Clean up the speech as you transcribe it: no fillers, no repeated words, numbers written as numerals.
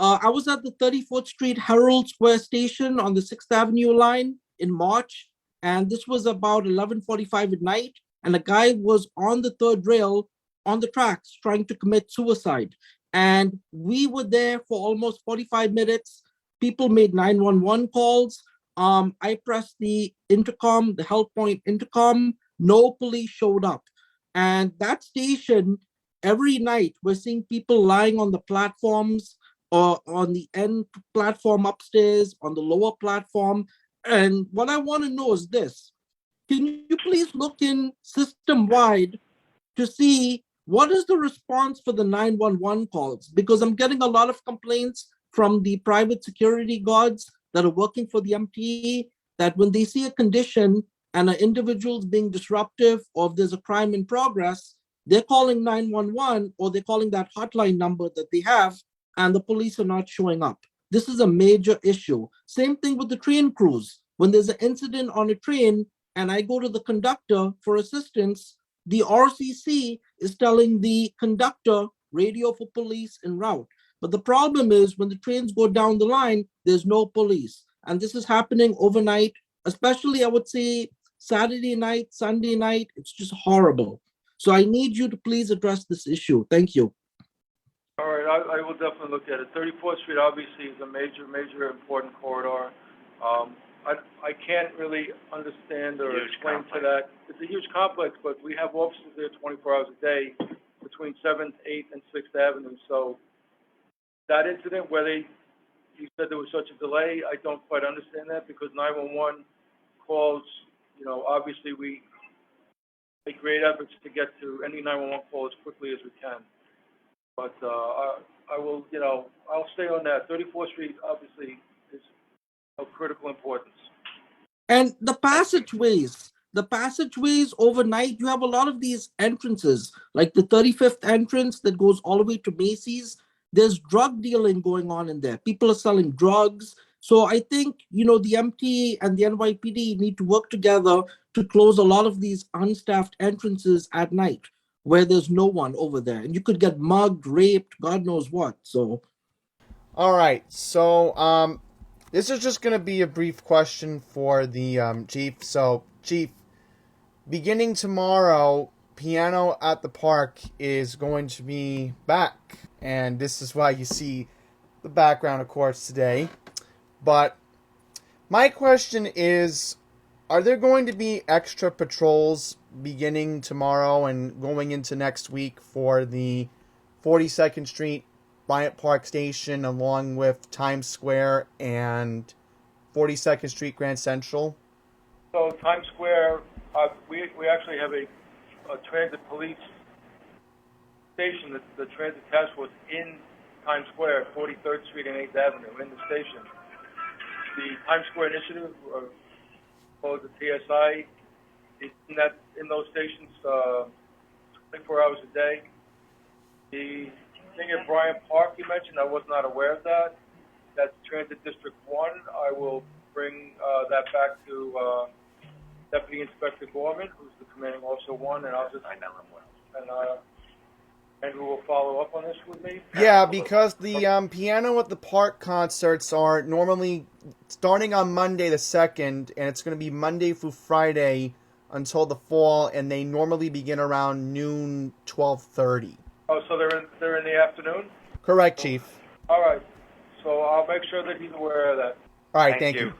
I was at the 34th Street Herald Square station on the 6th Avenue line in March, and this was about 11:45 at night, and a guy was on the third rail on the tracks trying to commit suicide. And we were there for almost 45 minutes. People made 911 calls. I pressed the intercom, the help point intercom. No police showed up. And that station, every night, we're seeing people lying on the platforms or on the end platform upstairs, on the lower platform. And what I want to know is this: can you please look in system wide to see what is the response for the 911 calls? Because I'm getting a lot of complaints from the private security guards that are working for the MTE that when they see a condition and an individual is being disruptive or if there's a crime in progress, they're calling 911 or they're calling that hotline number that they have, and the police are not showing up. This is a major issue. Same thing with the train crews. When there's an incident on a train and I go to the conductor for assistance, the RCC is telling the conductor radio for police en route. But the problem is when the trains go down the line, there's no police. And this is happening overnight, especially I would say Saturday night, Sunday night. It's just horrible. So I need you to please address this issue. Thank you. All right, I will definitely look at it. 34th Street obviously is a major important corridor. I can't really understand or explain to that. It's a huge complex, but we have officers there 24 hours a day between 7th, 8th, and 6th Avenue. So that incident where you said there was such a delay, I don't quite understand that because 911 calls, obviously we make great efforts to get to any 911 call as quickly as we can. But I will, I'll stay on that. 34th Street obviously is of critical importance. And the passageways overnight, you have a lot of these entrances, like the 35th entrance that goes all the way to Macy's. There's drug dealing going on in there. People are selling drugs. So I think, the MT and the NYPD need to work together to close a lot of these unstaffed entrances at night where there's no one over there. And you could get mugged, raped, God knows what. So. All right. So, this is just going to be a brief question for the Chief. So, Chief, beginning tomorrow, piano at the park is going to be back. And this is why you see the background, of course, today. But my question is, are there going to be extra patrols beginning tomorrow and going into next week for the 42nd Street Bryant Park Station along with Times Square and 42nd Street Grand Central? So Times Square, we actually have a transit police station, the transit task force in Times Square, 43rd Street and 8th Avenue, in the station. The Times Square Initiative, called the TSI, is in those stations 24 hours a day. The thing at Bryant Park you mentioned, I was not aware of that. That's Transit District 1. I will bring that back to Deputy Inspector Gorman, who's the commanding officer 1, and I'll just I know him well. And who will follow up on this with me? Yeah, because the Piano at the Park concerts are normally starting on Monday the 2nd, and it's going to be Monday through Friday until the fall, and they normally begin around noon, 12:30. Oh, so they're in the afternoon? Correct, Chief. All right. So I'll make sure that he's aware of that. All right, thank you.